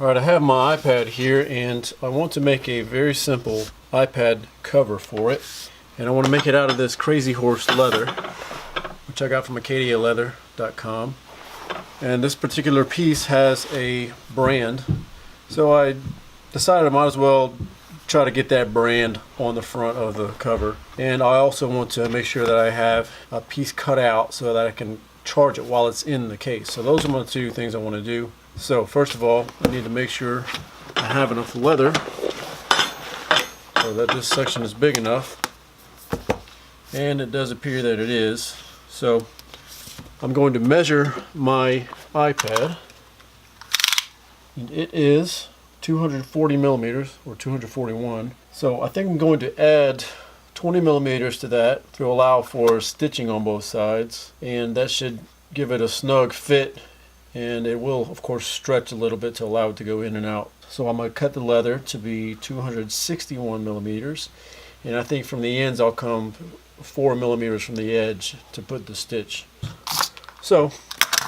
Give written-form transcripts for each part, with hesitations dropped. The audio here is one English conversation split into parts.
Alright, I have my iPad here and I want to make a very simple iPad cover for it. And I want to make it out of this Crazy Horse leather, which I got from acadialeather.com. And this particular piece has a brand, so I decided I might as well try to get that brand on the front of the cover. And I also want to make sure that I have a piece cut out so that I can charge it while it's in the case. So those are my two things I want to do. So first of all, I need to make sure I have enough leather so that this section is big enough, and it does appear that it is. So I'm going to measure my iPad, and it is 240 millimeters or 241. So I think I'm going to add 20 millimeters to that to allow for stitching on both sides, and that should give it a snug fit, and it will of course stretch a little bit to allow it to go in and out. So I'm going to cut the leather to be 261 millimeters, and I think from the ends I'll come 4 millimeters from the edge to put the stitch. So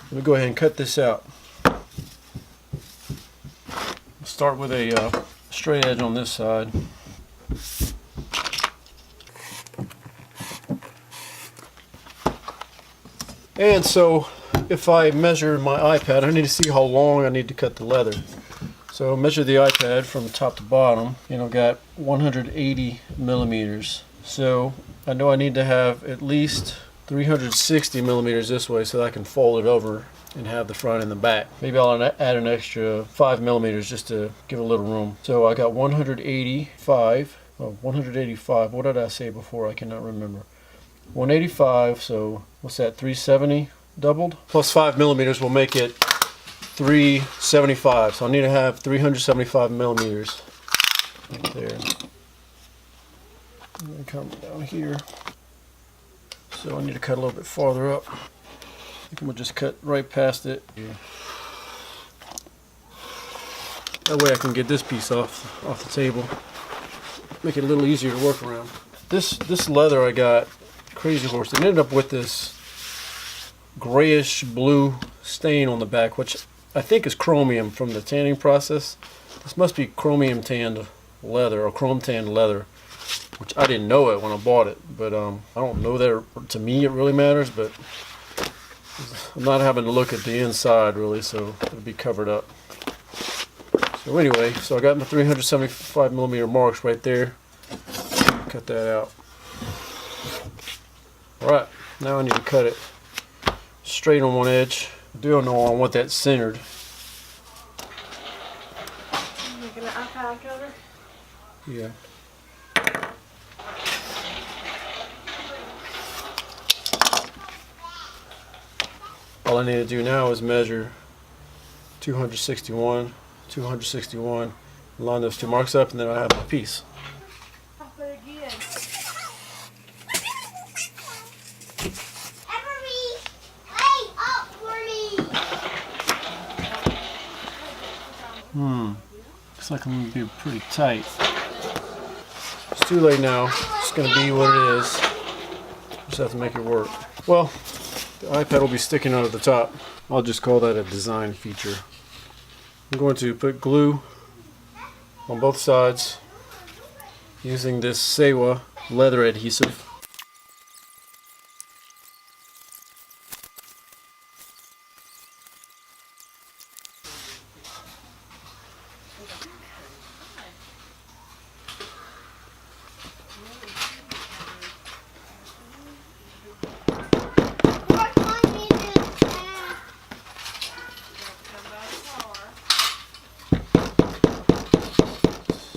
let me go ahead and cut this out. Start with a straight edge on this side. And so if I measure my iPad, I need to see how long I need to cut the leather. So measure the iPad from top to bottom, and I've got 180 millimeters. So I know I need to have at least 360 millimeters this way so that I can fold it over and have the front and the back. Maybe I'll add an extra 5 millimeters just to give a little room. So I got 185. Oh, 185. What did I say before? I cannot remember. 185. So what's that? 370 doubled plus 5 millimeters will make it 375. So I need to have 375 millimeters right there. I'm going to come down here. So I need to cut a little bit farther up. I think we'll just cut right past it. That way I can get this piece off the table. Make it a little easier to work around. This leather I got, Crazy Horse, it ended up with this grayish blue stain on the back, which I think is chromium from the tanning process. This must be chromium tanned leather or chrome tanned leather, which I didn't know it when I bought it, but I don't know that to me it really matters, but I'm not having to look at the inside really, so it'll be covered up. So anyway, so I got my 375 millimeter marks right there. Cut that out. Alright, now I need to cut it straight on one edge. I do know I want that centered. Making an iPad cover? Yeah. All I need to do now is measure 261, 261, line those two marks up, and then I have my piece. I'll put it again. Looks like I'm going to be pretty tight. It's too late now. It's going to be what it is. Just have to make it work. Well, the iPad will be sticking out at the top. I'll just call that a design feature. I'm going to put glue on both sides using this Sewa leather adhesive.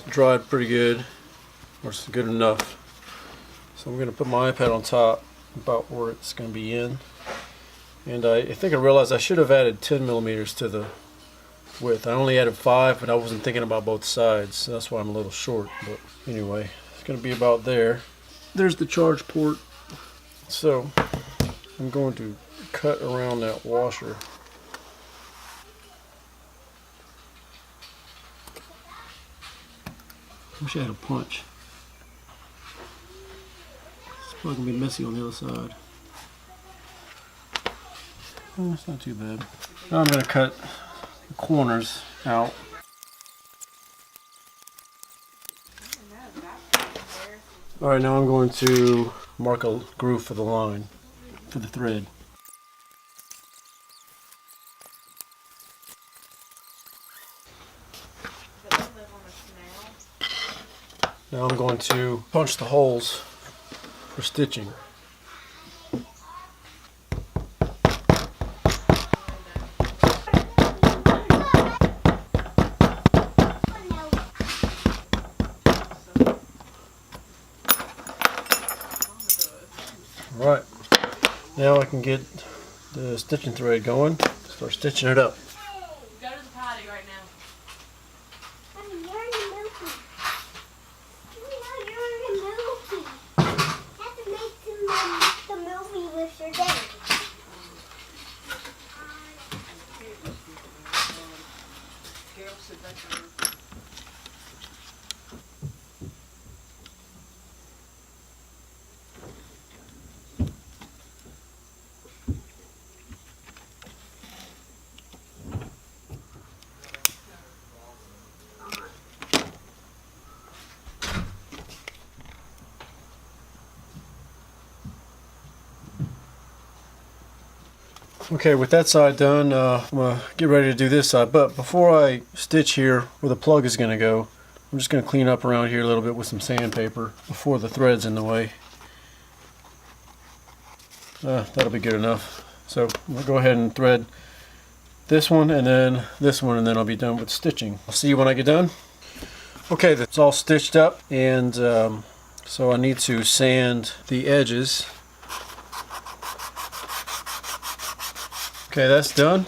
Dried pretty good, or it's good enough. So I'm going to put my iPad on top about where it's going to be in. And I think I realized I should have added 10 millimeters to the width. I only added 5, but I wasn't thinking about both sides, so that's why I'm a little short. But anyway, it's going to be about there. There's the charge port. So I'm going to cut around that washer. Wish I had a punch. It's probably going to be messy on the other side. Oh, it's not too bad. Now I'm going to cut the corners out. Alright, now I'm going to mark a groove for the line, for the thread. Now I'm going to punch the holes for stitching. Alright, now I can get the stitching thread going, start stitching it up. Go to the potty right now. Mommy, you're in the movie. No, you're in the movie. You have to make the movie with your daddy. Okay, with that side done, I'm going to get ready to do this side. But before I stitch here where the plug is going to go, I'm just going to clean up around here a little bit with some sandpaper before the thread's in the way. That'll be good enough. So I'm going to go ahead and thread this one and then this one, and then I'll be done with stitching. I'll see you when I get done. Okay, that's all stitched up, and so I need to sand the edges. Okay, that's done.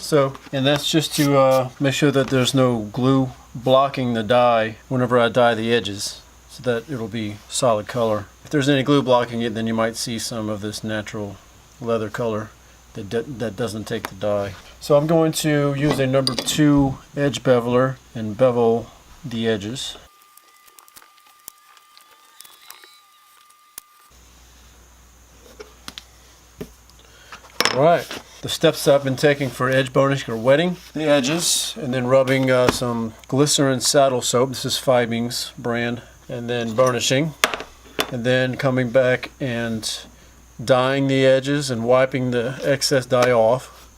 And that's just to make sure that there's no glue blocking the dye whenever I dye the edges, so that it'll be solid color. If there's any glue blocking it, then you might see some of this natural leather color that doesn't take the dye. So I'm going to use a number 2 edge beveler and bevel the edges. Alright, the steps I've been taking for edge burnishing are wetting the edges and then rubbing some glycerin saddle soap, this is Fibing's brand, and then burnishing, and then coming back and dyeing the edges and wiping the excess dye off.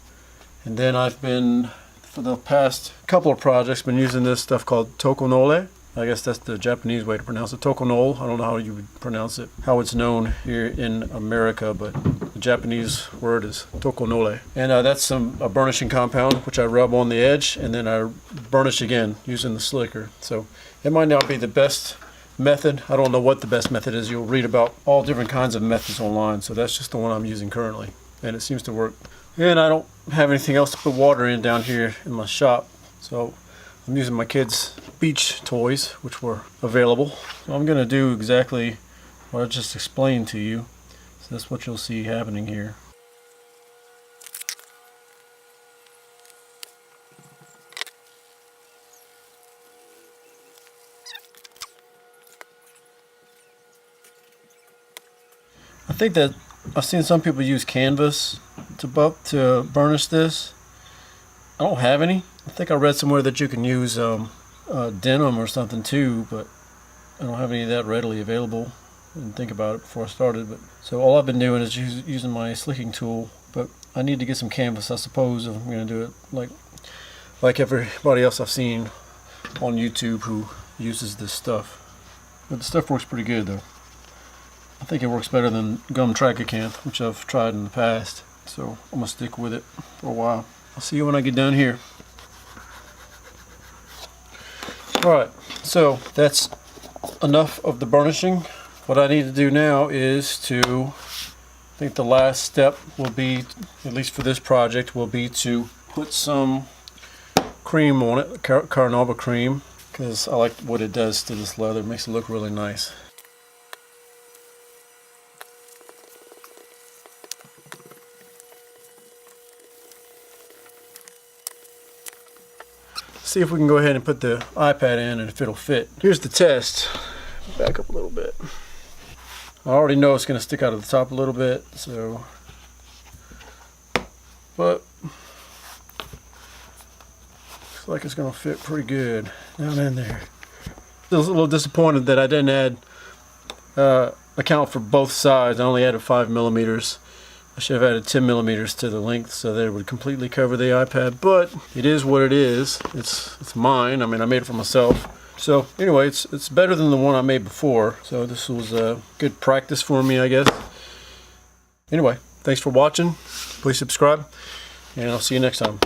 And then I've been, for the past couple of projects, been using this stuff called tokonole. I guess that's the Japanese way to pronounce it. Tokonole. I don't know how you would pronounce it, how it's known here in America, but the Japanese word is tokonole. And that's a burnishing compound, which I rub on the edge, and then I burnish again using the slicker. So it might not be the best method. I don't know what the best method is. You'll read about all different kinds of methods online, so that's just the one I'm using currently, and it seems to work. And I don't have anything else to put water in down here in my shop, so I'm using my kids' beach toys, which were available. So I'm going to do exactly what I just explained to you. So that's what you'll see happening here. I think that I've seen some people use canvas to burnish this. I don't have any. I think I read somewhere that you can use denim or something too, but I don't have any of that readily available. I didn't think about it before I started. So all I've been doing is using my slicking tool, but I need to get some canvas, I suppose, if I'm going to do it like everybody else I've seen on YouTube who uses this stuff. But the stuff works pretty good though. I think it works better than gum tragacanth, which I've tried in the past. So I'm going to stick with it for a while. I'll see you when I get down here. Alright, so that's enough of the burnishing. What I need to do now is I think the last step will be, at least for this project, will be to put some cream on it, Carnauba cream, because I like what it does to this leather. It makes it look really nice. See if we can go ahead and put the iPad in and if it'll fit. Here's the test. Back up a little bit. I already know it's going to stick out of the top a little bit, so. But looks like it's going to fit pretty good down in there. I was a little disappointed that I didn't add account for both sides. I only added 5 millimeters. I should have added 10 millimeters to the length so that it would completely cover the iPad, but it is what it is. It's mine. I mean, I made it for myself. So anyway, it's better than the one I made before. So this was a good practice for me, I guess. Anyway, thanks for watching. Please subscribe, and I'll see you next time.